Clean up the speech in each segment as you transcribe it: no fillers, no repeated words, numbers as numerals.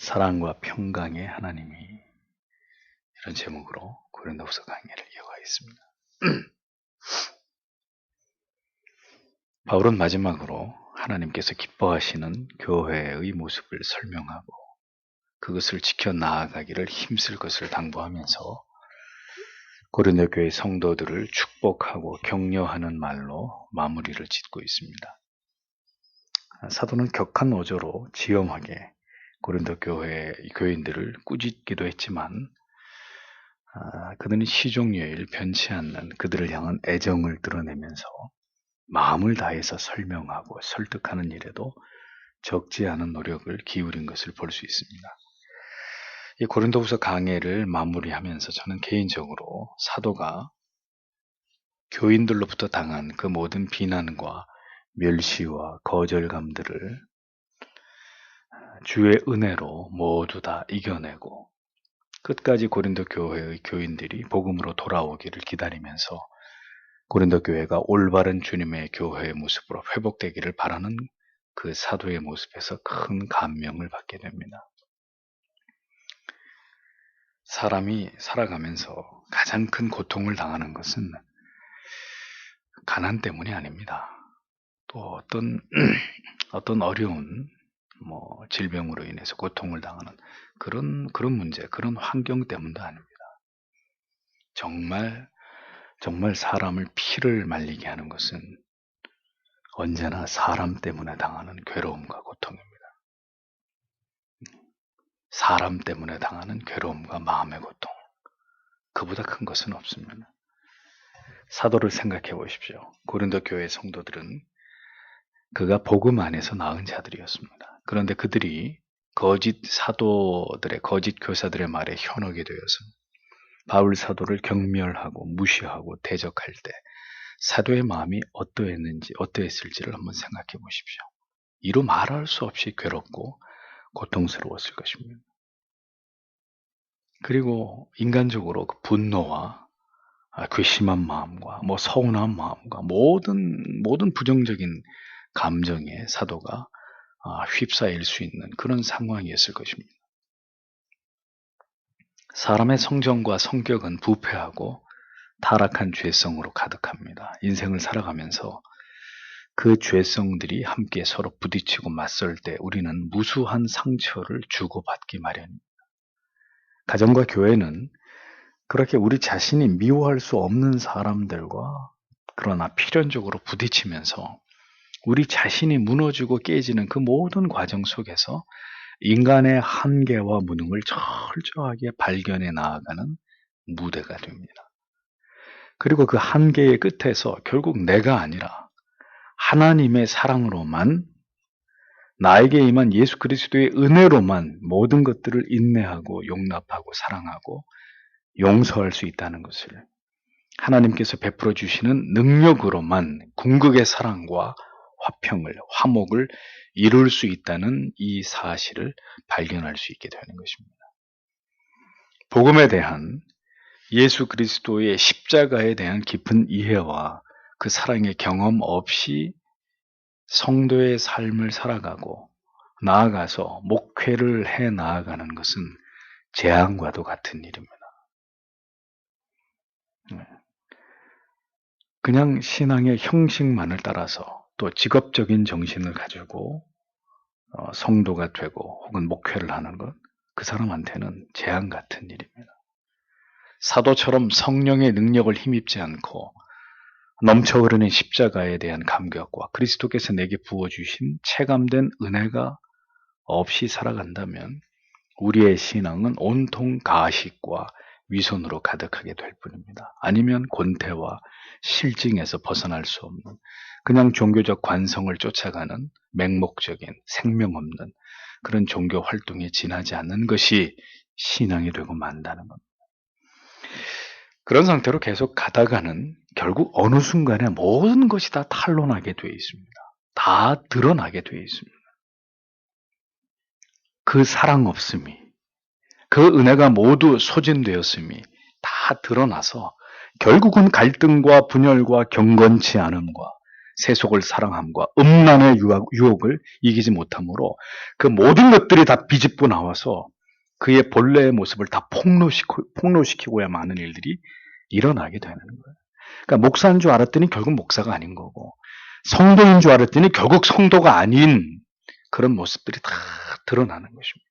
사랑과 평강의 하나님이, 이런 제목으로 고린도후서 강의를 이어가겠습니다. 바울은 마지막으로 하나님께서 기뻐하시는 교회의 모습을 설명하고 그것을 지켜나아가기를 힘쓸 것을 당부하면서 고린도 교회 성도들을 축복하고 격려하는 말로 마무리를 짓고 있습니다. 사도는 격한 어조로 지엄하게 고린도 교회 교인들을 꾸짖기도 했지만 그들은 시종일관 변치 않는 그들을 향한 애정을 드러내면서 마음을 다해서 설명하고 설득하는 일에도 적지 않은 노력을 기울인 것을 볼 수 있습니다. 이 고린도후서 강해를 마무리하면서 저는 개인적으로 사도가 교인들로부터 당한 그 모든 비난과 멸시와 거절감들을 주의 은혜로 모두 다 이겨내고 끝까지 고린도 교회의 교인들이 복음으로 돌아오기를 기다리면서 고린도 교회가 올바른 주님의 교회의 모습으로 회복되기를 바라는 그 사도의 모습에서 큰 감명을 받게 됩니다. 사람이 살아가면서 가장 큰 고통을 당하는 것은 가난 때문이 아닙니다. 또 어떤 어려운 질병으로 인해서 고통을 당하는 그런 문제, 그런 환경 때문도 아닙니다. 정말 사람을 피를 말리게 하는 것은 언제나 사람 때문에 당하는 괴로움과 고통입니다. 사람 때문에 당하는 괴로움과 마음의 고통, 그보다 큰 것은 없습니다. 사도를 생각해 보십시오. 고린도 교회 성도들은 그가 복음 안에서 낳은 자들이었습니다. 그런데 그들이 거짓 사도들의, 거짓 교사들의 말에 현혹이 되어서 바울 사도를 경멸하고 무시하고 대적할 때 사도의 마음이 어떠했을지를 한번 생각해 보십시오. 이루 말할 수 없이 괴롭고 고통스러웠을 것입니다. 그리고 인간적으로 그 분노와 괘씸한 마음과 서운한 마음과 모든 부정적인 감정에 사도가 휩싸일 수 있는 그런 상황이었을 것입니다. 사람의 성정과 성격은 부패하고 타락한 죄성으로 가득합니다. 인생을 살아가면서 그 죄성들이 함께 서로 부딪히고 맞설 때 우리는 무수한 상처를 주고받기 마련입니다. 가정과 교회는 그렇게 우리 자신이 미워할 수 없는 사람들과 그러나 필연적으로 부딪히면서 우리 자신이 무너지고 깨지는 그 모든 과정 속에서 인간의 한계와 무능을 철저하게 발견해 나아가는 무대가 됩니다. 그리고 그 한계의 끝에서 결국 내가 아니라 하나님의 사랑으로만, 나에게 임한 예수 그리스도의 은혜로만 모든 것들을 인내하고 용납하고 사랑하고 용서할 수 있다는 것을, 하나님께서 베풀어 주시는 능력으로만 궁극의 사랑과 화평을, 화목을 이룰 수 있다는 이 사실을 발견할 수 있게 되는 것입니다. 복음에 대한, 예수 그리스도의 십자가에 대한 깊은 이해와 그 사랑의 경험 없이 성도의 삶을 살아가고 나아가서 목회를 해 나아가는 것은 재앙과도 같은 일입니다. 그냥 신앙의 형식만을 따라서 또 직업적인 정신을 가지고 성도가 되고 혹은 목회를 하는 것, 그 사람한테는 재앙 같은 일입니다. 사도처럼 성령의 능력을 힘입지 않고 넘쳐 흐르는 십자가에 대한 감격과 그리스도께서 내게 부어주신 체감된 은혜가 없이 살아간다면 우리의 신앙은 온통 가식과 위선으로 가득하게 될 뿐입니다. 아니면 권태와 실증에서 벗어날 수 없는 그냥 종교적 관성을 쫓아가는 맹목적인 생명 없는 그런 종교 활동에 지나지 않는 것이 신앙이 되고 만다는 겁니다. 그런 상태로 계속 가다가는 결국 어느 순간에 모든 것이 다 탄로나게 되어 있습니다. 다 드러나게 되어 있습니다. 그 사랑 없음이, 그 은혜가 모두 소진되었음이 다 드러나서 결국은 갈등과 분열과 경건치 않음과 세속을 사랑함과 음란의 유혹을 이기지 못함으로 그 모든 것들이 다 비집고 나와서 그의 본래의 모습을 다 폭로시키고야 많은 일들이 일어나게 되는 거예요. 그러니까 목사인 줄 알았더니 결국 목사가 아닌 거고, 성도인 줄 알았더니 결국 성도가 아닌 그런 모습들이 다 드러나는 것입니다.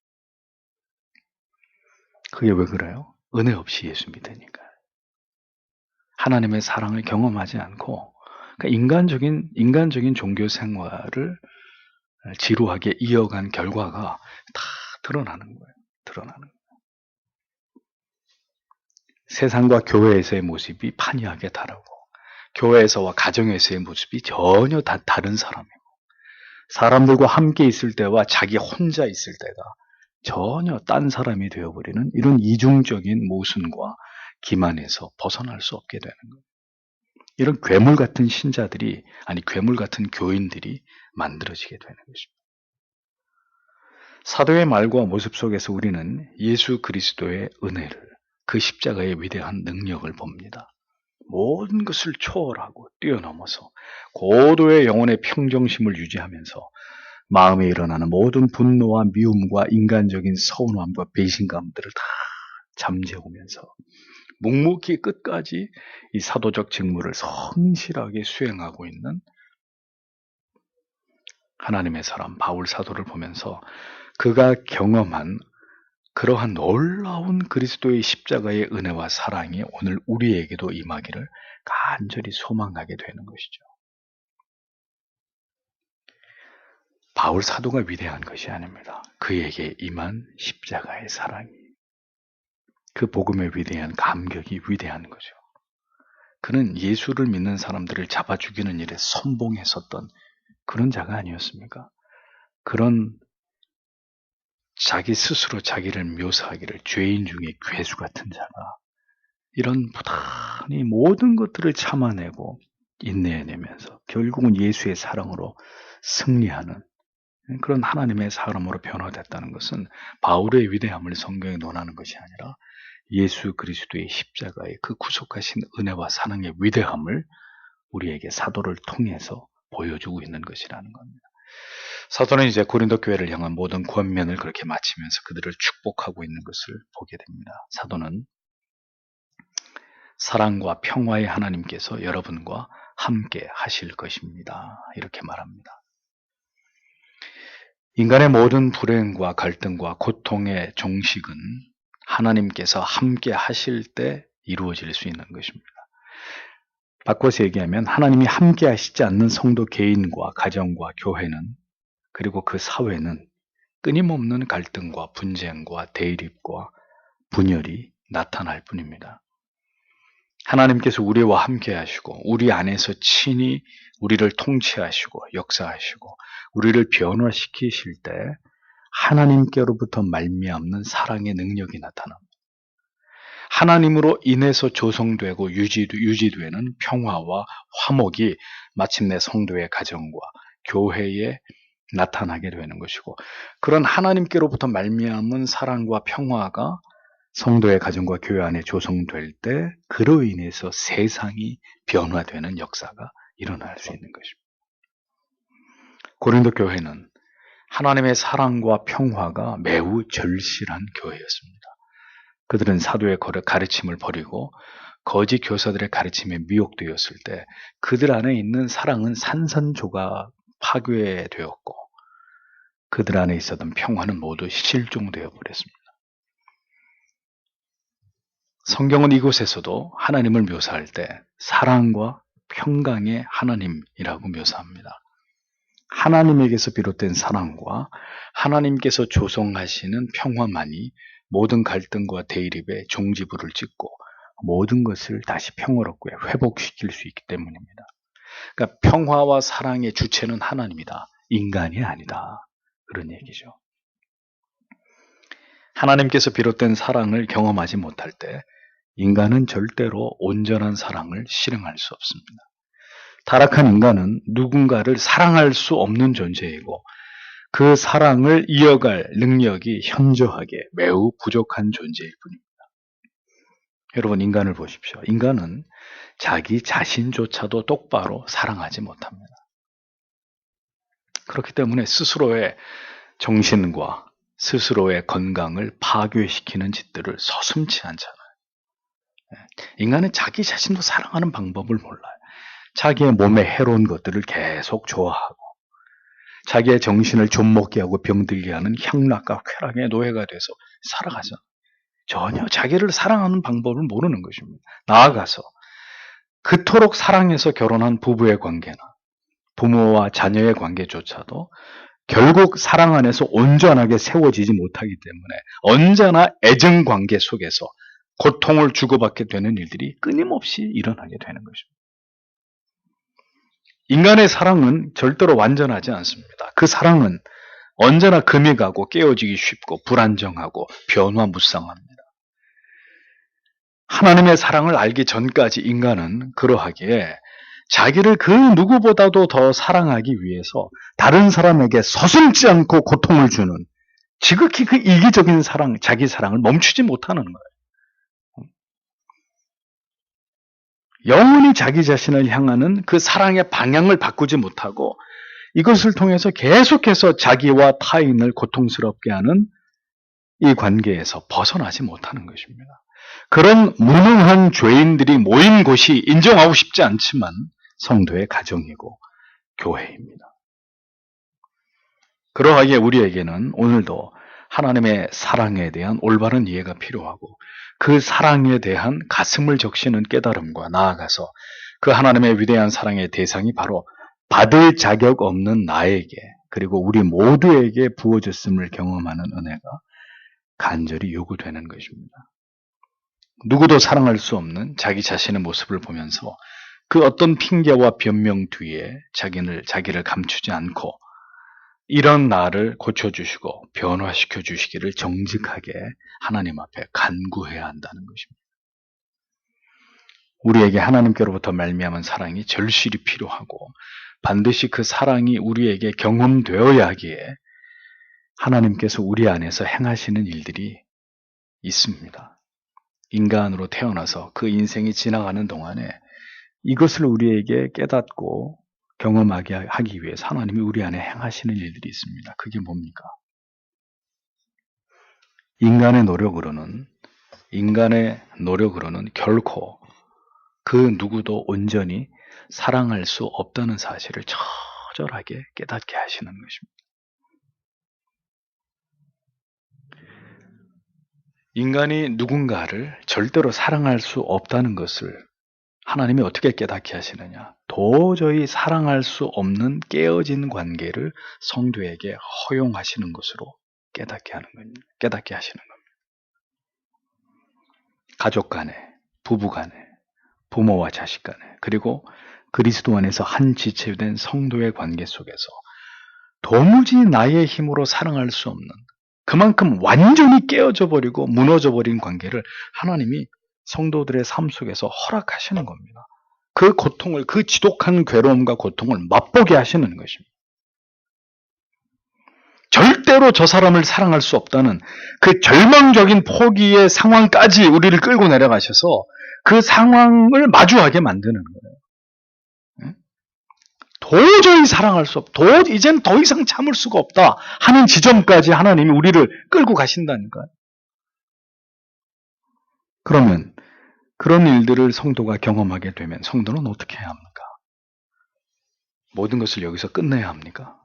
그게 왜 그래요? 은혜 없이 예수 믿으니까. 하나님의 사랑을 경험하지 않고, 그러니까 인간적인 종교 생활을 지루하게 이어간 결과가 다 드러나는 거예요. 드러나는 거예요. 세상과 교회에서의 모습이 판이하게 다르고, 교회에서와 가정에서의 모습이 전혀 다 다른 사람이고, 사람들과 함께 있을 때와 자기 혼자 있을 때가 전혀 딴 사람이 되어버리는 이런 이중적인 모순과 기만에서 벗어날 수 없게 되는 거예요. 이런 괴물 같은 신자들이, 아니 괴물 같은 교인들이 만들어지게 되는 것입니다. 사도의 말과 모습 속에서 우리는 예수 그리스도의 은혜를, 그 십자가의 위대한 능력을 봅니다. 모든 것을 초월하고 뛰어넘어서 고도의 영혼의 평정심을 유지하면서 마음에 일어나는 모든 분노와 미움과 인간적인 서운함과 배신감들을 다 잠재우면서 묵묵히 끝까지 이 사도적 직무를 성실하게 수행하고 있는 하나님의 사람 바울 사도를 보면서 그가 경험한 그러한 놀라운 그리스도의 십자가의 은혜와 사랑이 오늘 우리에게도 임하기를 간절히 소망하게 되는 것이죠. 바울 사도가 위대한 것이 아닙니다. 그에게 임한 십자가의 사랑이, 그 복음의 위대한 감격이 위대한 거죠. 그는 예수를 믿는 사람들을 잡아 죽이는 일에 선봉했었던 그런 자가 아니었습니까? 그런 자기 스스로 자기를 묘사하기를 죄인 중에 괴수 같은 자가 이런 부단히 모든 것들을 참아내고 인내해내면서 결국은 예수의 사랑으로 승리하는 그런 하나님의 사람으로 변화됐다는 것은 바울의 위대함을 성경에 논하는 것이 아니라 예수 그리스도의 십자가의 그 구속하신 은혜와 사랑의 위대함을 우리에게 사도를 통해서 보여주고 있는 것이라는 겁니다. 사도는 이제 고린도 교회를 향한 모든 권면을 그렇게 마치면서 그들을 축복하고 있는 것을 보게 됩니다. 사도는 사랑과 평화의 하나님께서 여러분과 함께 하실 것입니다. 이렇게 말합니다. 인간의 모든 불행과 갈등과 고통의 종식은 하나님께서 함께 하실 때 이루어질 수 있는 것입니다. 바꿔서 얘기하면 하나님이 함께 하시지 않는 성도 개인과 가정과 교회는, 그리고 그 사회는 끊임없는 갈등과 분쟁과 대립과 분열이 나타날 뿐입니다. 하나님께서 우리와 함께 하시고 우리 안에서 친히 우리를 통치하시고 역사하시고 우리를 변화시키실 때 하나님께로부터 말미암는 사랑의 능력이 나타납니다. 하나님으로 인해서 조성되고 유지되는 평화와 화목이 마침내 성도의 가정과 교회에 나타나게 되는 것이고, 그런 하나님께로부터 말미암은 사랑과 평화가 성도의 가정과 교회 안에 조성될 때 그로 인해서 세상이 변화되는 역사가 일어날 수 있는 것입니다. 고린도 교회는 하나님의 사랑과 평화가 매우 절실한 교회였습니다. 그들은 사도의 가르침을 버리고 거짓 교사들의 가르침에 미혹되었을 때 그들 안에 있는 사랑은 산산조각 파괴되었고 그들 안에 있었던 평화는 모두 실종되어 버렸습니다. 성경은 이곳에서도 하나님을 묘사할 때 사랑과 평강의 하나님이라고 묘사합니다. 하나님에게서 비롯된 사랑과 하나님께서 조성하시는 평화만이 모든 갈등과 대립에 종지부를 찍고 모든 것을 다시 평화롭게 회복시킬 수 있기 때문입니다. 그러니까 평화와 사랑의 주체는 하나님이다. 인간이 아니다. 그런 얘기죠. 하나님께서 비롯된 사랑을 경험하지 못할 때 인간은 절대로 온전한 사랑을 실행할 수 없습니다. 타락한 인간은 누군가를 사랑할 수 없는 존재이고 그 사랑을 이어갈 능력이 현저하게 매우 부족한 존재일 뿐입니다. 여러분, 인간을 보십시오. 인간은 자기 자신조차도 똑바로 사랑하지 못합니다. 그렇기 때문에 스스로의 정신과 스스로의 건강을 파괴시키는 짓들을 서슴지 않잖아요. 인간은 자기 자신도 사랑하는 방법을 몰라요. 자기의 몸에 해로운 것들을 계속 좋아하고 자기의 정신을 좀먹게 하고 병들게 하는 향락과 쾌락의 노예가 돼서 살아가죠. 전혀 자기를 사랑하는 방법을 모르는 것입니다. 나아가서 그토록 사랑해서 결혼한 부부의 관계나 부모와 자녀의 관계조차도 결국 사랑 안에서 온전하게 세워지지 못하기 때문에 언제나 애정 관계 속에서 고통을 주고받게 되는 일들이 끊임없이 일어나게 되는 것입니다. 인간의 사랑은 절대로 완전하지 않습니다. 그 사랑은 언제나 금이 가고 깨어지기 쉽고 불안정하고 변화무쌍합니다. 하나님의 사랑을 알기 전까지 인간은 그러하기에 자기를 그 누구보다도 더 사랑하기 위해서 다른 사람에게 서슴지 않고 고통을 주는 지극히 그 이기적인 사랑, 자기 사랑을 멈추지 못하는 거예요. 영원히 자기 자신을 향하는 그 사랑의 방향을 바꾸지 못하고 이것을 통해서 계속해서 자기와 타인을 고통스럽게 하는 이 관계에서 벗어나지 못하는 것입니다. 그런 무능한 죄인들이 모인 곳이 인정하고 싶지 않지만 성도의 가정이고 교회입니다. 그러하기에 우리에게는 오늘도 하나님의 사랑에 대한 올바른 이해가 필요하고 그 사랑에 대한 가슴을 적시는 깨달음과 나아가서 그 하나님의 위대한 사랑의 대상이 바로 받을 자격 없는 나에게 그리고 우리 모두에게 부어졌음을 경험하는 은혜가 간절히 요구되는 것입니다. 누구도 사랑할 수 없는 자기 자신의 모습을 보면서 그 어떤 핑계와 변명 뒤에 자기를 감추지 않고 이런 나를 고쳐주시고 변화시켜 주시기를 정직하게 하나님 앞에 간구해야 한다는 것입니다. 우리에게 하나님께로부터 말미암은 사랑이 절실히 필요하고 반드시 그 사랑이 우리에게 경험되어야 하기에 하나님께서 우리 안에서 행하시는 일들이 있습니다. 인간으로 태어나서 그 인생이 지나가는 동안에 이것을 우리에게 깨닫고 경험하게 하기 위해서 하나님이 우리 안에 행하시는 일들이 있습니다. 그게 뭡니까? 인간의 노력으로는 결코 그 누구도 온전히 사랑할 수 없다는 사실을 처절하게 깨닫게 하시는 것입니다. 인간이 누군가를 절대로 사랑할 수 없다는 것을 하나님이 어떻게 깨닫게 하시느냐? 도저히 사랑할 수 없는 깨어진 관계를 성도에게 허용하시는 것으로 깨닫게 하시는 겁니다. 가족 간에, 부부 간에, 부모와 자식 간에, 그리고 그리스도 안에서 한 지체된 성도의 관계 속에서 도무지 나의 힘으로 사랑할 수 없는 그만큼 완전히 깨어져 버리고 무너져 버린 관계를 하나님이 성도들의 삶 속에서 허락하시는 겁니다. 그 고통을, 그 지독한 괴로움과 고통을 맛보게 하시는 것입니다. 절대로 저 사람을 사랑할 수 없다는 그 절망적인 포기의 상황까지 우리를 끌고 내려가셔서 그 상황을 마주하게 만드는 거예요. 도저히 사랑할 수 이젠 더 이상 참을 수가 없다 하는 지점까지 하나님이 우리를 끌고 가신다니까요. 그러면 그런 일들을 성도가 경험하게 되면 성도는 어떻게 해야 합니까? 모든 것을 여기서 끝내야 합니까?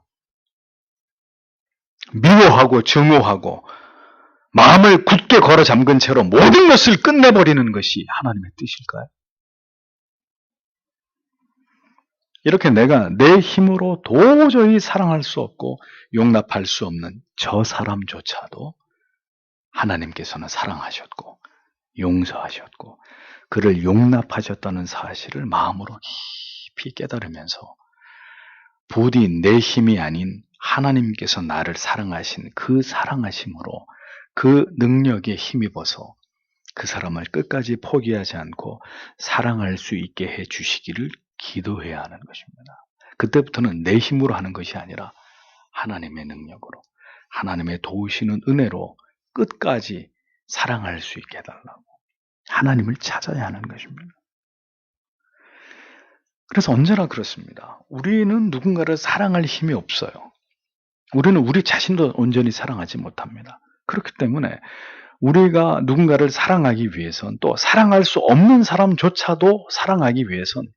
미워하고 증오하고 마음을 굳게 걸어 잠근 채로 모든 것을 끝내버리는 것이 하나님의 뜻일까요? 이렇게 내가 내 힘으로 도저히 사랑할 수 없고 용납할 수 없는 저 사람조차도 하나님께서는 사랑하셨고 용서하셨고 그를 용납하셨다는 사실을 마음으로 깊이 깨달으면서 부디 내 힘이 아닌 하나님께서 나를 사랑하신 그 사랑하심으로 그 능력에 힘입어서 그 사람을 끝까지 포기하지 않고 사랑할 수 있게 해 주시기를 기도해야 하는 것입니다. 그때부터는 내 힘으로 하는 것이 아니라 하나님의 능력으로, 하나님의 도우시는 은혜로 끝까지 사랑할 수 있게 해달라고 하나님을 찾아야 하는 것입니다. 그래서 언제나 그렇습니다. 우리는 누군가를 사랑할 힘이 없어요. 우리는 우리 자신도 온전히 사랑하지 못합니다. 그렇기 때문에 우리가 누군가를 사랑하기 위해선, 또 사랑할 수 없는 사람조차도 사랑하기 위해선,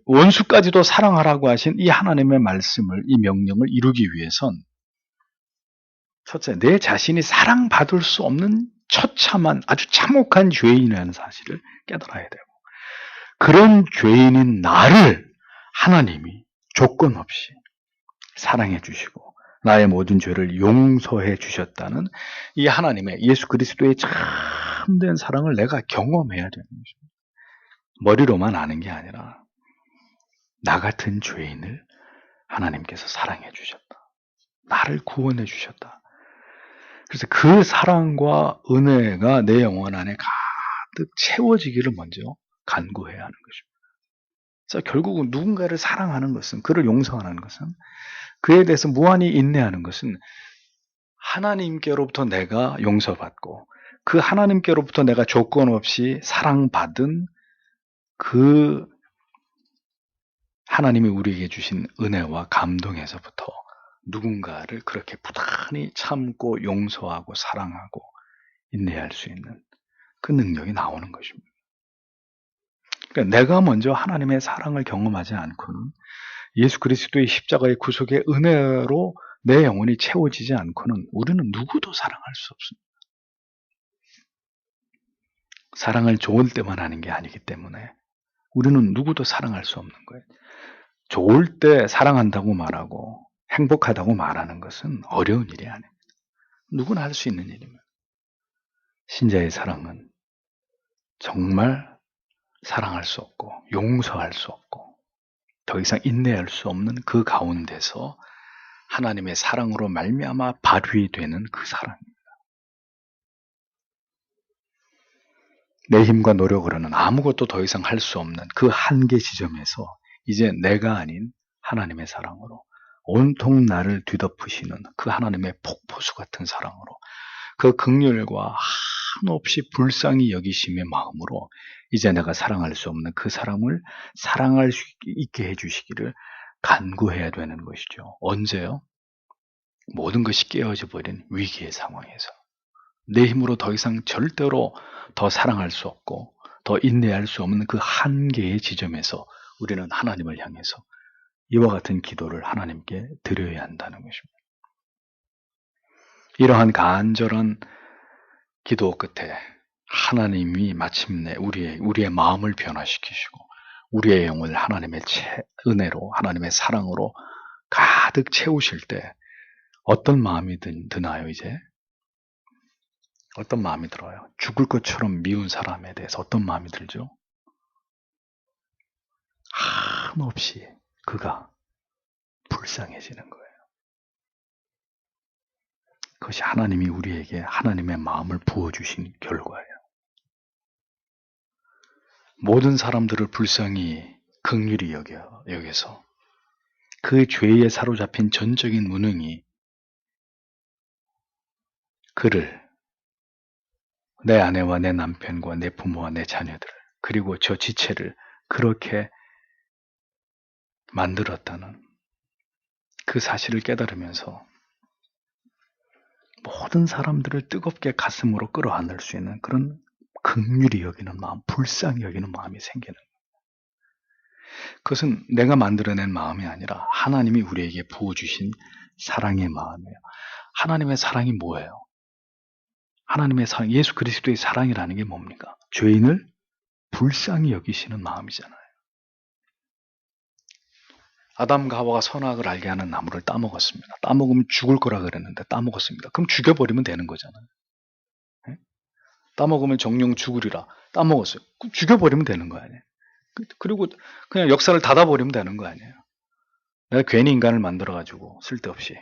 원수까지도 사랑하라고 하신 이 하나님의 말씀을, 이 명령을 이루기 위해선, 첫째, 내 자신이 사랑받을 수 없는 처참한 아주 참혹한 죄인이라는 사실을 깨달아야 되고, 그런 죄인인 나를 하나님이 조건 없이 사랑해 주시고 나의 모든 죄를 용서해 주셨다는 이 하나님의, 예수 그리스도의 참된 사랑을 내가 경험해야 되는 것입니다. 머리로만 아는 게 아니라 나 같은 죄인을 하나님께서 사랑해 주셨다. 나를 구원해 주셨다. 그래서 그 사랑과 은혜가 내 영혼 안에 가득 채워지기를 먼저 간구해야 하는 것입니다. 그래서 결국은 누군가를 사랑하는 것은, 그를 용서하는 것은, 그에 대해서 무한히 인내하는 것은 하나님께로부터 내가 용서받고 그 하나님께로부터 내가 조건 없이 사랑받은 그 하나님이 우리에게 주신 은혜와 감동에서부터 누군가를 그렇게 부단히 참고 용서하고 사랑하고 인내할 수 있는 그 능력이 나오는 것입니다. 그러니까 내가 먼저 하나님의 사랑을 경험하지 않고는, 예수 그리스도의 십자가의 구속의 은혜로 내 영혼이 채워지지 않고는 우리는 누구도 사랑할 수 없습니다. 사랑을 좋을 때만 하는 게 아니기 때문에 우리는 누구도 사랑할 수 없는 거예요. 좋을 때 사랑한다고 말하고 행복하다고 말하는 것은 어려운 일이 아닙니다. 누구나 할 수 있는 일입니다. 신자의 사랑은 정말 사랑할 수 없고 용서할 수 없고 더 이상 인내할 수 없는 그 가운데서 하나님의 사랑으로 말미암아 발휘되는 그 사랑입니다. 내 힘과 노력으로는 아무것도 더 이상 할 수 없는 그 한계 지점에서 이제 내가 아닌 하나님의 사랑으로, 온통 나를 뒤덮으시는 그 하나님의 폭포수 같은 사랑으로, 그 긍휼과 한없이 불쌍히 여기심의 마음으로 이제 내가 사랑할 수 없는 그 사람을 사랑할 수 있게 해주시기를 간구해야 되는 것이죠. 언제요? 모든 것이 깨어져 버린 위기의 상황에서. 내 힘으로 더 이상 절대로 더 사랑할 수 없고 더 인내할 수 없는 그 한계의 지점에서 우리는 하나님을 향해서 이와 같은 기도를 하나님께 드려야 한다는 것입니다. 이러한 간절한 기도 끝에 하나님이 마침내 우리의 마음을 변화시키시고 우리의 영혼을 하나님의 은혜로, 하나님의 사랑으로 가득 채우실 때 어떤 마음이 드나요? 이제 어떤 마음이 들어요? 죽을 것처럼 미운 사람에 대해서 어떤 마음이 들죠? 한없이 그가 불쌍해지는 거예요. 그것이 하나님이 우리에게 하나님의 마음을 부어주신 결과예요. 모든 사람들을 불쌍히 긍휼히 여겨서 그 죄에 사로잡힌 전적인 무능이 그를, 내 아내와 내 남편과 내 부모와 내 자녀들, 그리고 저 지체를 그렇게 만들었다는 그 사실을 깨달으면서 모든 사람들을 뜨겁게 가슴으로 끌어안을 수 있는 그런 긍휼히 여기는 마음, 불쌍히 여기는 마음이 생기는 거예요. 그것은 내가 만들어낸 마음이 아니라 하나님이 우리에게 부어주신 사랑의 마음이에요. 하나님의 사랑이 뭐예요? 하나님의 사랑, 예수 그리스도의 사랑이라는 게 뭡니까? 죄인을 불쌍히 여기시는 마음이잖아요. 아담과 하와가 선악을 알게 하는 나무를 따먹었습니다. 따먹으면 죽을 거라 그랬는데 따먹었습니다. 그럼 죽여버리면 되는 거잖아요. 네? 따먹으면 정령 죽으리라. 따먹었어요. 그럼 죽여버리면 되는 거 아니에요. 그리고 그냥 역사를 닫아버리면 되는 거 아니에요. 내가 괜히 인간을 만들어가지고 쓸데없이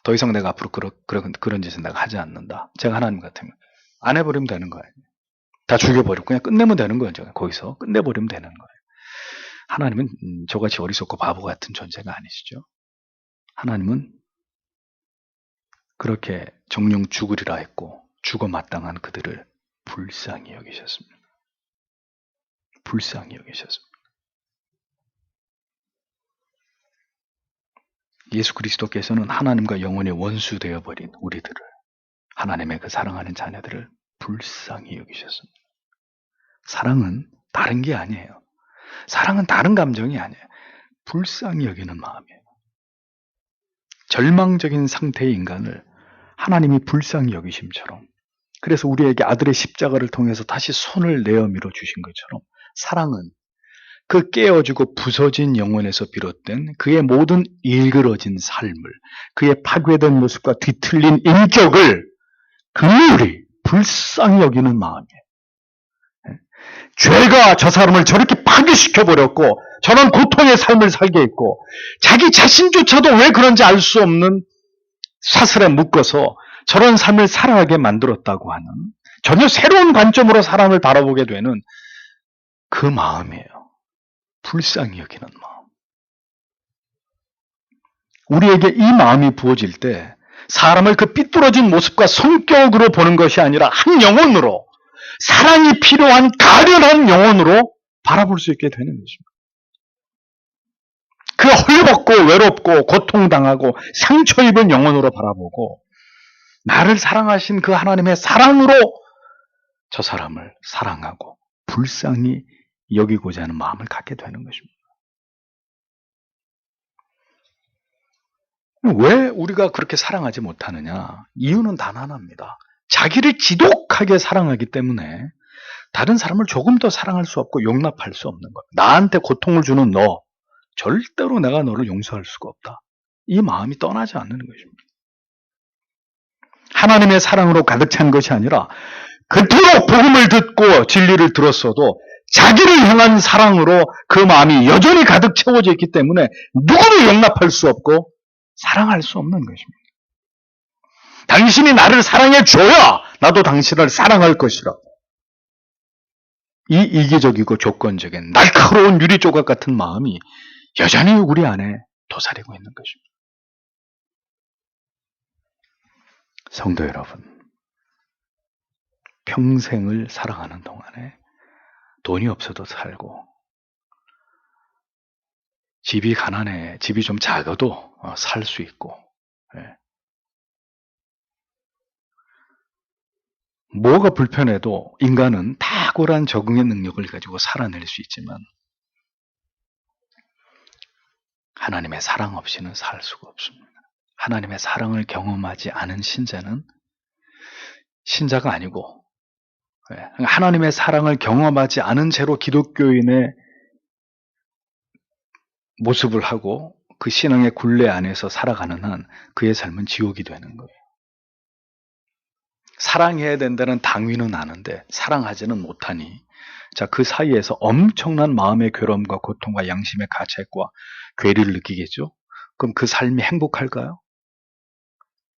더 이상 내가 앞으로 그런 짓은 내가 하지 않는다. 제가 하나님 같으면 안 해버리면 되는 거예요. 다 죽여버리고 그냥 끝내면 되는 거예요. 거기서 끝내버리면 되는 거예요. 하나님은 저같이 어리석고 바보 같은 존재가 아니시죠. 하나님은 그렇게 정령 죽으리라 했고 죽어 마땅한 그들을 불쌍히 여기셨습니다. 불쌍히 여기셨습니다. 예수 그리스도께서는 하나님과 영원히 원수 되어버린 우리들을, 하나님의 그 사랑하는 자녀들을 불쌍히 여기셨습니다. 사랑은 다른 게 아니에요. 사랑은 다른 감정이 아니에요. 불쌍히 여기는 마음이에요. 절망적인 상태의 인간을 하나님이 불쌍히 여기심처럼, 그래서 우리에게 아들의 십자가를 통해서 다시 손을 내어 밀어 주신 것처럼, 사랑은 그 깨어지고 부서진 영혼에서 비롯된 그의 모든 일그러진 삶을, 그의 파괴된 모습과 뒤틀린 인격을 긍휼히 불쌍히 여기는 마음이에요. 죄가 저 사람을 저렇게 파괴시켜버렸고 저런 고통의 삶을 살게 했고 자기 자신조차도 왜 그런지 알 수 없는 사슬에 묶어서 저런 삶을 살아가게 만들었다고 하는, 전혀 새로운 관점으로 사람을 바라보게 되는 그 마음이에요. 불쌍히 여기는 마음. 우리에게 이 마음이 부어질 때 사람을 그 삐뚤어진 모습과 성격으로 보는 것이 아니라 한 영혼으로, 사랑이 필요한 가련한 영혼으로 바라볼 수 있게 되는 것입니다. 그 헐벗고 외롭고 고통당하고 상처 입은 영혼으로 바라보고, 나를 사랑하신 그 하나님의 사랑으로 저 사람을 사랑하고 불쌍히 여기고자 하는 마음을 갖게 되는 것입니다. 왜 우리가 그렇게 사랑하지 못하느냐? 이유는 단 하나입니다. 자기를 지독하게 사랑하기 때문에 다른 사람을 조금 더 사랑할 수 없고 용납할 수 없는 거예요. 나한테 고통을 주는 너, 절대로 내가 너를 용서할 수가 없다. 이 마음이 떠나지 않는 것입니다. 하나님의 사랑으로 가득 찬 것이 아니라 그토록 복음을 듣고 진리를 들었어도 자기를 향한 사랑으로 그 마음이 여전히 가득 채워져 있기 때문에 누구도 용납할 수 없고 사랑할 수 없는 것입니다. 당신이 나를 사랑해 줘야 나도 당신을 사랑할 것이라. 이 이기적이고 조건적인 날카로운 유리조각 같은 마음이 여전히 우리 안에 도사리고 있는 것입니다. 성도 여러분, 평생을 살아가는 동안에 돈이 없어도 살고, 집이 가난해, 집이 좀 작아도 살 수 있고, 뭐가 불편해도 인간은 탁월한 적응의 능력을 가지고 살아낼 수 있지만 하나님의 사랑 없이는 살 수가 없습니다. 하나님의 사랑을 경험하지 않은 신자는 신자가 아니고, 하나님의 사랑을 경험하지 않은 채로 기독교인의 모습을 하고 그 신앙의 굴레 안에서 살아가는 한 그의 삶은 지옥이 되는 거예요. 사랑해야 된다는 당위는 아는데 사랑하지는 못하니, 자, 그 사이에서 엄청난 마음의 괴로움과 고통과 양심의 가책과 괴리를 느끼겠죠. 그럼 그 삶이 행복할까요?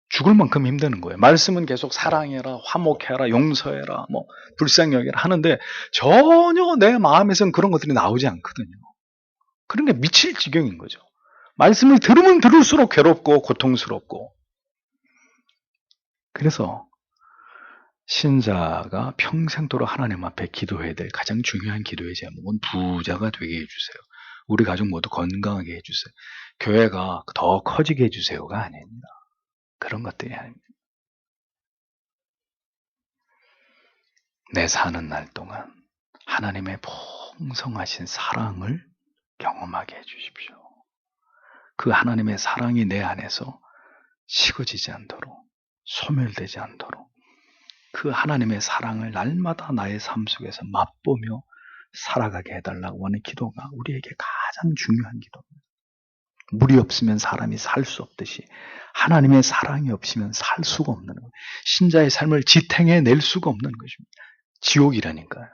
죽을 만큼 힘드는 거예요. 말씀은 계속 사랑해라, 화목해라, 용서해라, 불쌍히 여기라 하는데 전혀 내 마음에선 그런 것들이 나오지 않거든요. 그런 게 미칠 지경인 거죠. 말씀을 들으면 들을수록 괴롭고 고통스럽고. 그래서 신자가 평생도록 하나님 앞에 기도해야 될 가장 중요한 기도의 제목은 부자가 되게 해주세요. 우리 가족 모두 건강하게 해주세요. 교회가 더 커지게 해주세요가 아닙니다. 그런 것들이 아닙니다. 내 사는 날 동안 하나님의 풍성하신 사랑을 경험하게 해주십시오. 그 하나님의 사랑이 내 안에서 식어지지 않도록, 소멸되지 않도록 그 하나님의 사랑을 날마다 나의 삶 속에서 맛보며 살아가게 해달라고 하는 기도가 우리에게 가장 중요한 기도입니다. 물이 없으면 사람이 살 수 없듯이 하나님의 사랑이 없으면 살 수가 없는 거예요. 신자의 삶을 지탱해낼 수가 없는 것입니다. 지옥이라니까요.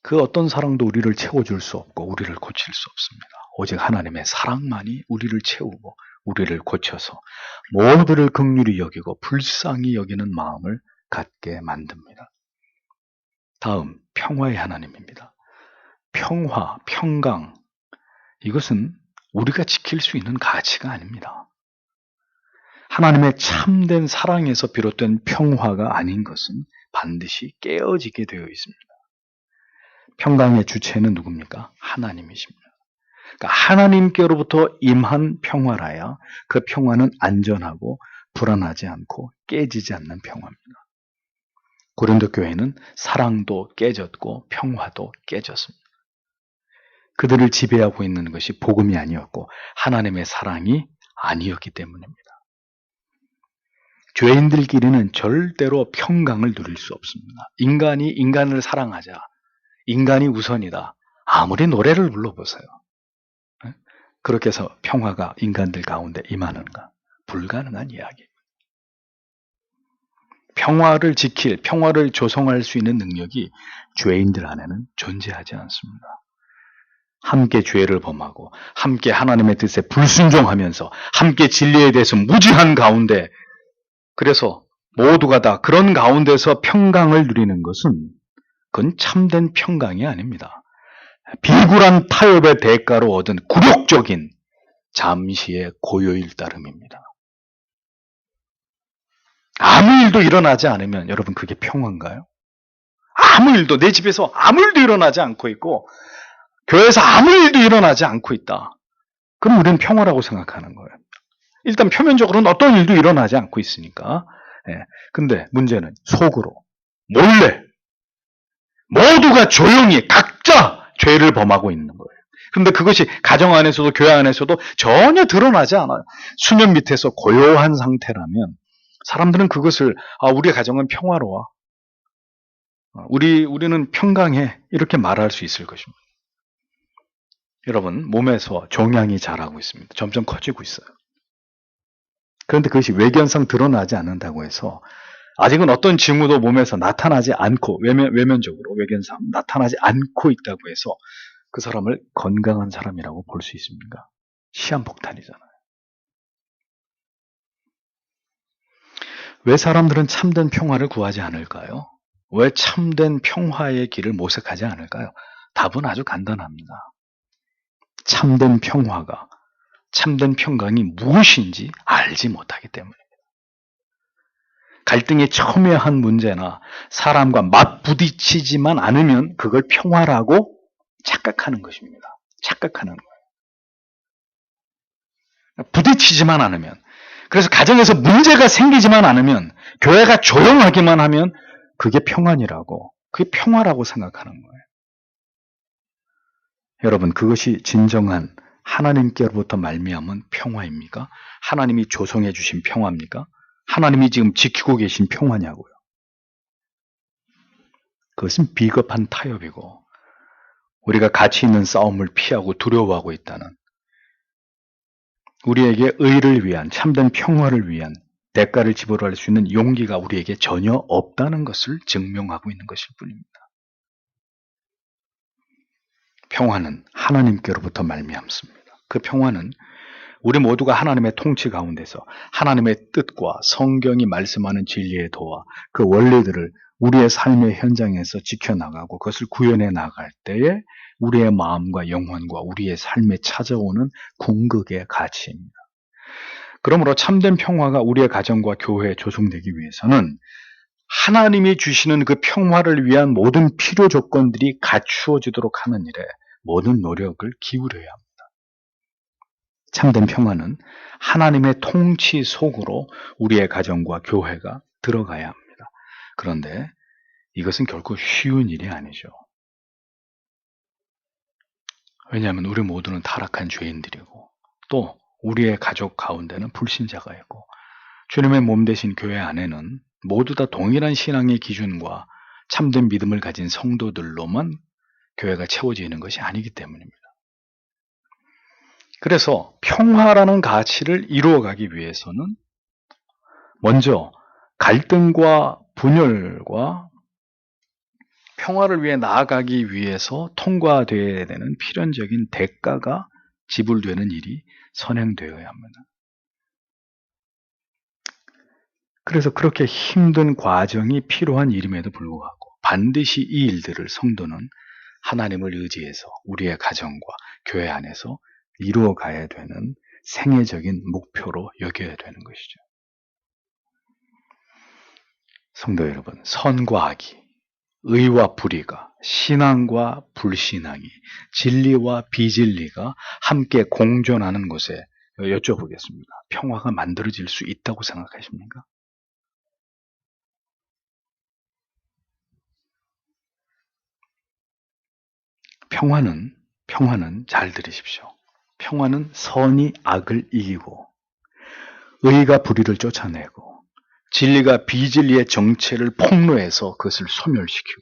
그 어떤 사랑도 우리를 채워줄 수 없고 우리를 고칠 수 없습니다. 오직 하나님의 사랑만이 우리를 채우고 우리를 고쳐서 모두를 긍휼히 여기고 불쌍히 여기는 마음을 갖게 만듭니다. 다음, 평화의 하나님입니다. 평화, 평강, 이것은 우리가 지킬 수 있는 가치가 아닙니다. 하나님의 참된 사랑에서 비롯된 평화가 아닌 것은 반드시 깨어지게 되어 있습니다. 평강의 주체는 누굽니까? 하나님이십니다. 그러니까 하나님께로부터 임한 평화라야 그 평화는 안전하고 불안하지 않고 깨지지 않는 평화입니다. 고린도 교회는 사랑도 깨졌고 평화도 깨졌습니다. 그들을 지배하고 있는 것이 복음이 아니었고 하나님의 사랑이 아니었기 때문입니다. 죄인들끼리는 절대로 평강을 누릴 수 없습니다. 인간이 인간을 사랑하자. 인간이 우선이다. 아무리 노래를 불러보세요. 그렇게 해서 평화가 인간들 가운데 임하는가? 불가능한 이야기입니다. 평화를 지킬, 평화를 조성할 수 있는 능력이 죄인들 안에는 존재하지 않습니다. 함께 죄를 범하고 함께 하나님의 뜻에 불순종하면서 함께 진리에 대해서 무지한 가운데 그래서 모두가 다 그런 가운데서 평강을 누리는 것은 그건 참된 평강이 아닙니다. 비굴한 타협의 대가로 얻은 굴욕적인 잠시의 고요일 따름입니다. 아무 일도 일어나지 않으면 여러분 그게 평화인가요? 아무 일도 내 집에서 아무 일도 일어나지 않고 있고 교회에서 아무 일도 일어나지 않고 있다. 그럼 우리는 평화라고 생각하는 거예요. 일단 표면적으로는 어떤 일도 일어나지 않고 있으니까. 근데 문제는 속으로 몰래 모두가 조용히 각자 죄를 범하고 있는 거예요. 그런데 그것이 가정 안에서도 교회 안에서도 전혀 드러나지 않아요. 수면 밑에서 고요한 상태라면 사람들은 그것을 우리의 가정은 평화로워. 우리는 평강해. 이렇게 말할 수 있을 것입니다. 여러분, 몸에서 종양이 자라고 있습니다. 점점 커지고 있어요. 그런데 그것이 외견상 드러나지 않는다고 해서 아직은 어떤 징후도 몸에서 나타나지 않고 외면적으로 외견상 나타나지 않고 있다고 해서 그 사람을 건강한 사람이라고 볼 수 있습니까? 시한폭탄이잖아요. 왜 사람들은 참된 평화를 구하지 않을까요? 왜 참된 평화의 길을 모색하지 않을까요? 답은 아주 간단합니다. 참된 평화가, 참된 평강이 무엇인지 알지 못하기 때문입니다. 갈등이 첨예한 문제나 사람과 맞부딪히지만 않으면 그걸 평화라고 착각하는 것입니다. 착각하는 거예요. 부딪히지만 않으면, 그래서 가정에서 문제가 생기지만 않으면, 교회가 조용하기만 하면 그게 평안이라고, 그게 평화라고 생각하는 거예요. 여러분, 그것이 진정한 하나님께로부터 말미암은 평화입니까? 하나님이 조성해 주신 평화입니까? 하나님이 지금 지키고 계신 평화냐고요. 그것은 비겁한 타협이고 우리가 가치 있는 싸움을 피하고 두려워하고 있다는, 우리에게 의를 위한, 참된 평화를 위한 대가를 지불할 수 있는 용기가 우리에게 전혀 없다는 것을 증명하고 있는 것일 뿐입니다. 평화는 하나님께로부터 말미암습니다. 그 평화는 우리 모두가 하나님의 통치 가운데서 하나님의 뜻과 성경이 말씀하는 진리의 도와 그 원리들을 우리의 삶의 현장에서 지켜나가고 그것을 구현해 나갈 때에 우리의 마음과 영혼과 우리의 삶에 찾아오는 궁극의 가치입니다. 그러므로 참된 평화가 우리의 가정과 교회에 조성되기 위해서는 하나님이 주시는 그 평화를 위한 모든 필요 조건들이 갖추어지도록 하는 일에 모든 노력을 기울여야 합니다. 참된 평화는 하나님의 통치 속으로 우리의 가정과 교회가 들어가야 합니다. 그런데 이것은 결코 쉬운 일이 아니죠. 왜냐하면 우리 모두는 타락한 죄인들이고 또 우리의 가족 가운데는 불신자가 있고 주님의 몸 되신 교회 안에는 모두 다 동일한 신앙의 기준과 참된 믿음을 가진 성도들로만 교회가 채워지는 것이 아니기 때문입니다. 그래서 평화라는 가치를 이루어가기 위해서는 먼저 갈등과 분열과 평화를 위해 나아가기 위해서 통과되어야 되는 필연적인 대가가 지불되는 일이 선행되어야 합니다. 그래서 그렇게 힘든 과정이 필요한 일임에도 불구하고 반드시 이 일들을 성도는 하나님을 의지해서 우리의 가정과 교회 안에서 이루어가야 되는 생애적인 목표로 여겨야 되는 것이죠. 성도 여러분, 선과 악이 의와 불의가, 신앙과 불신앙이, 진리와 비진리가 함께 공존하는 곳에 여쭤보겠습니다. 평화가 만들어질 수 있다고 생각하십니까? 평화는 잘 들으십시오. 평화는 선이 악을 이기고, 의가 불의를 쫓아내고, 진리가 비진리의 정체를 폭로해서 그것을 소멸시키고,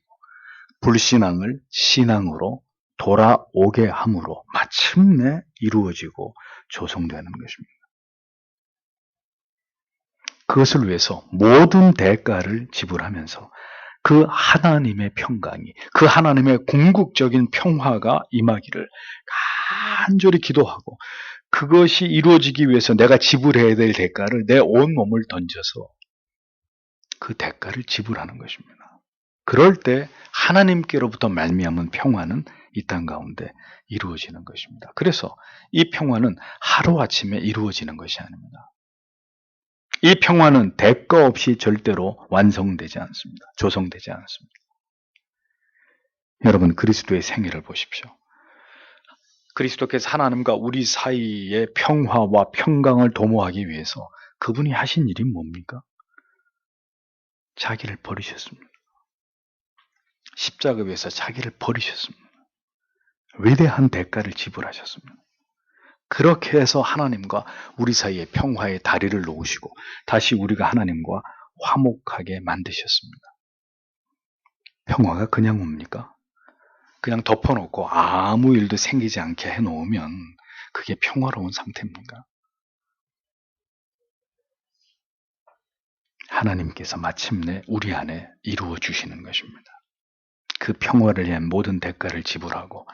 불신앙을 신앙으로 돌아오게 함으로 마침내 이루어지고 조성되는 것입니다. 그것을 위해서 모든 대가를 지불하면서 그 하나님의 평강이, 그 하나님의 궁극적인 평화가 임하기를 간절히 기도하고, 그것이 이루어지기 위해서 내가 지불해야 될 대가를 내 온 몸을 던져서 그 대가를 지불하는 것입니다. 그럴 때 하나님께로부터 말미암은 평화는 이 땅 가운데 이루어지는 것입니다. 그래서 이 평화는 하루아침에 이루어지는 것이 아닙니다. 이 평화는 대가 없이 절대로 완성되지 않습니다. 조성되지 않습니다. 여러분, 그리스도의 생애를 보십시오. 그리스도께서 하나님과 우리 사이의 평화와 평강을 도모하기 위해서 그분이 하신 일이 뭡니까? 자기를 버리셨습니다. 십자가 위에서 자기를 버리셨습니다. 위대한 대가를 지불하셨습니다. 그렇게 해서 하나님과 우리 사이의 평화의 다리를 놓으시고 다시 우리가 하나님과 화목하게 만드셨습니다. 평화가 그냥 옵니까? 그냥 덮어놓고 아무 일도 생기지 않게 해놓으면 그게 평화로운 상태입니까? 하나님께서 마침내 우리 안에 이루어 주시는 것입니다. 그 평화를 위한 모든 대가를 지불하고,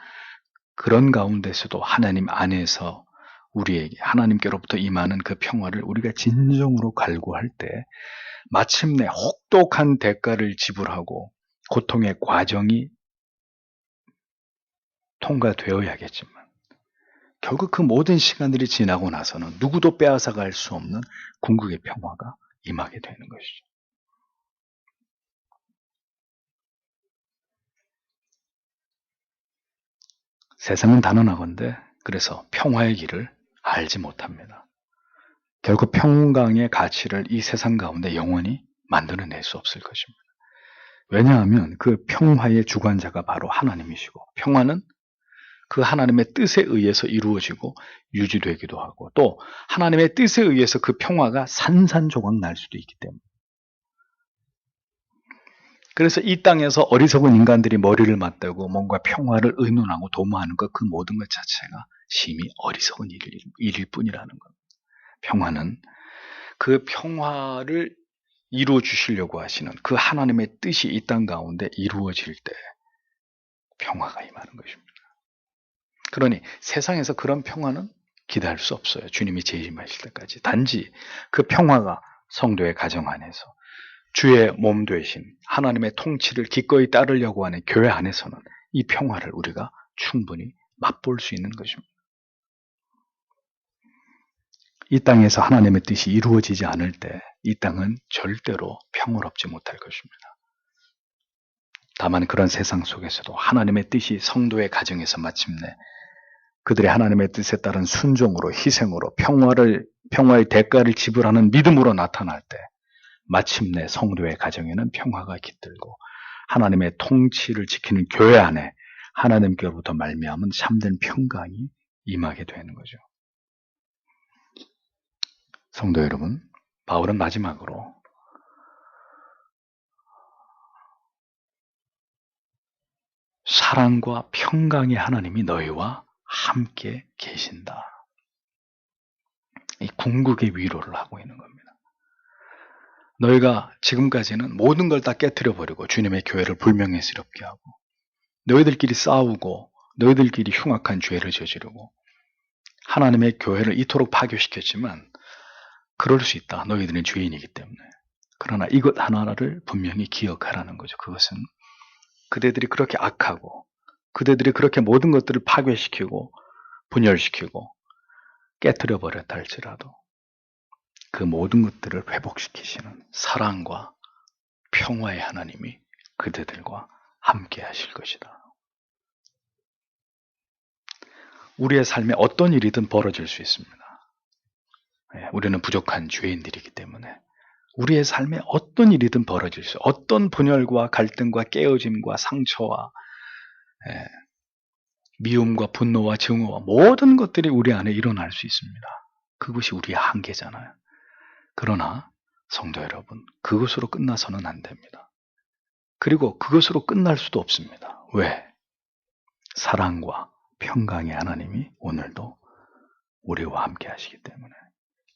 그런 가운데서도 하나님 안에서 우리에게 하나님께로부터 임하는 그 평화를 우리가 진정으로 갈구할 때 마침내 혹독한 대가를 지불하고 고통의 과정이 통과되어야겠지만 결국 그 모든 시간들이 지나고 나서는 누구도 빼앗아갈 수 없는 궁극의 평화가 임하게 되는 것이죠. 세상은 단언하건대 그래서 평화의 길을 알지 못합니다. 결국 평강의 가치를 이 세상 가운데 영원히 만들어낼 수 없을 것입니다. 왜냐하면 그 평화의 주관자가 바로 하나님이시고, 평화는 그 하나님의 뜻에 의해서 이루어지고 유지되기도 하고, 또 하나님의 뜻에 의해서 그 평화가 산산조각 날 수도 있기 때문에, 그래서 이 땅에서 어리석은 인간들이 머리를 맞대고 뭔가 평화를 의논하고 도모하는 것, 그 모든 것 자체가 심히 어리석은 일일 뿐이라는 것. 평화는 그 평화를 이루어 주시려고 하시는 그 하나님의 뜻이 이 땅 가운데 이루어질 때 평화가 임하는 것입니다. 그러니 세상에서 그런 평화는 기대할 수 없어요. 주님이 재림하실 때까지. 단지 그 평화가 성도의 가정 안에서 주의 몸 되신 하나님의 통치를 기꺼이 따르려고 하는 교회 안에서는 이 평화를 우리가 충분히 맛볼 수 있는 것입니다. 이 땅에서 하나님의 뜻이 이루어지지 않을 때 이 땅은 절대로 평화롭지 못할 것입니다. 다만 그런 세상 속에서도 하나님의 뜻이 성도의 가정에서 마침내 그들의 하나님의 뜻에 따른 순종으로, 희생으로 평화의 대가를 지불하는 믿음으로 나타날 때 마침내 성도의 가정에는 평화가 깃들고 하나님의 통치를 지키는 교회 안에 하나님께로부터 말미암은 참된 평강이 임하게 되는 거죠. 성도 여러분, 바울은 마지막으로 사랑과 평강의 하나님이 너희와 함께 계신다. 이 궁극의 위로를 하고 있는 겁니다. 너희가 지금까지는 모든 걸 다 깨트려 버리고 주님의 교회를 불명예스럽게 하고, 너희들끼리 싸우고 너희들끼리 흉악한 죄를 저지르고 하나님의 교회를 이토록 파괴시켰지만, 그럴 수 있다. 너희들은 죄인이기 때문에. 그러나 이것 하나를 분명히 기억하라는 거죠. 그것은 그대들이 그렇게 악하고 그대들이 그렇게 모든 것들을 파괴시키고 분열시키고 깨트려 버렸다 할지라도 그 모든 것들을 회복시키시는 사랑과 평화의 하나님이 그대들과 함께 하실 것이다. 우리의 삶에 어떤 일이든 벌어질 수 있습니다. 우리는 부족한 죄인들이기 때문에 우리의 삶에 어떤 일이든 벌어질 수, 어떤 분열과 갈등과 깨어짐과 상처와 미움과 분노와 증오와 모든 것들이 우리 안에 일어날 수 있습니다. 그것이 우리의 한계잖아요. 그러나 성도 여러분, 그것으로 끝나서는 안 됩니다. 그리고 그것으로 끝날 수도 없습니다. 왜? 사랑과 평강의 하나님이 오늘도 우리와 함께 하시기 때문에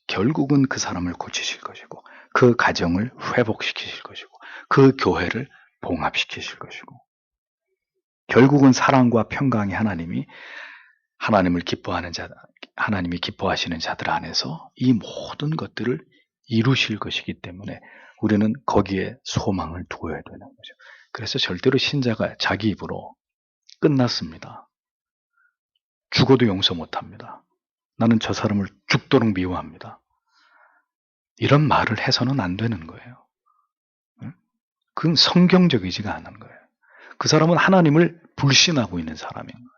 결국은 그 사람을 고치실 것이고 그 가정을 회복시키실 것이고 그 교회를 봉합시키실 것이고 결국은 사랑과 평강의 하나님이 하나님이 기뻐하시는 자들 안에서 이 모든 것들을 이루실 것이기 때문에 우리는 거기에 소망을 두어야 되는 거죠. 그래서 절대로 신자가 자기 입으로 끝났습니다. 죽어도 용서 못합니다. 나는 저 사람을 죽도록 미워합니다. 이런 말을 해서는 안 되는 거예요. 그건 성경적이지가 않은 거예요. 그 사람은 하나님을 불신하고 있는 사람인 거예요.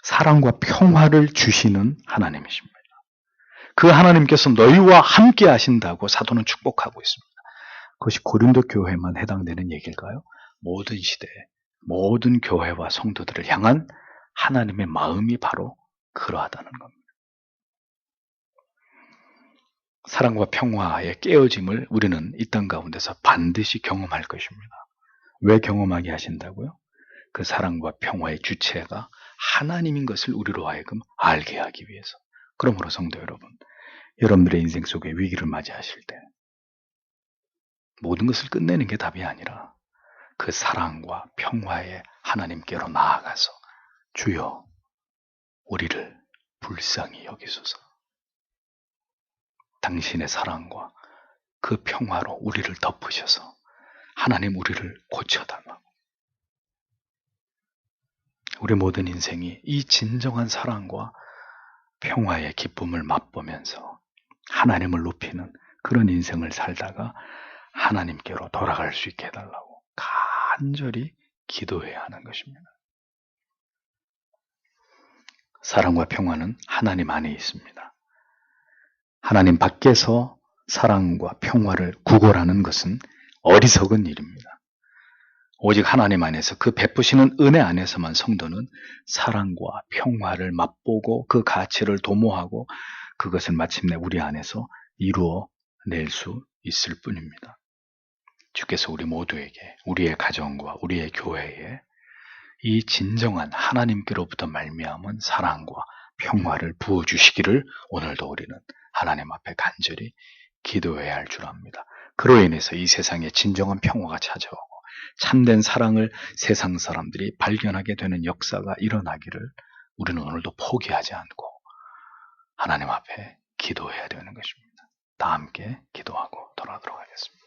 사랑과 평화를 주시는 하나님이십니다. 그 하나님께서 너희와 함께 하신다고 사도는 축복하고 있습니다. 그것이 고린도 교회만 해당되는 얘기일까요? 모든 시대, 모든 교회와 성도들을 향한 하나님의 마음이 바로 그러하다는 겁니다. 사랑과 평화의 깨어짐을 우리는 이 땅 가운데서 반드시 경험할 것입니다. 왜 경험하게 하신다고요? 그 사랑과 평화의 주체가 하나님인 것을 우리로 하여금 알게 하기 위해서. 그러므로 성도 여러분, 여러분들의 인생 속에 위기를 맞이하실 때 모든 것을 끝내는 게 답이 아니라 그 사랑과 평화의 하나님께로 나아가서 주여 우리를 불쌍히 여기소서. 당신의 사랑과 그 평화로 우리를 덮으셔서 하나님 우리를 고쳐달라고. 우리 모든 인생이 이 진정한 사랑과 평화의 기쁨을 맛보면서 하나님을 높이는 그런 인생을 살다가 하나님께로 돌아갈 수 있게 해달라고 간절히 기도해야 하는 것입니다. 사랑과 평화는 하나님 안에 있습니다. 하나님 밖에서 사랑과 평화를 구걸하는 것은 어리석은 일입니다. 오직 하나님 안에서 그 베푸시는 은혜 안에서만 성도는 사랑과 평화를 맛보고 그 가치를 도모하고 그것을 마침내 우리 안에서 이루어낼 수 있을 뿐입니다. 주께서 우리 모두에게 우리의 가정과 우리의 교회에 이 진정한 하나님께로부터 말미암은 사랑과 평화를 부어주시기를 오늘도 우리는 하나님 앞에 간절히 기도해야 할 줄 압니다. 그로 인해서 이 세상에 진정한 평화가 찾아오고 참된 사랑을 세상 사람들이 발견하게 되는 역사가 일어나기를 우리는 오늘도 포기하지 않고 하나님 앞에 기도해야 되는 것입니다. 다 함께 기도하고 돌아가도록 하겠습니다.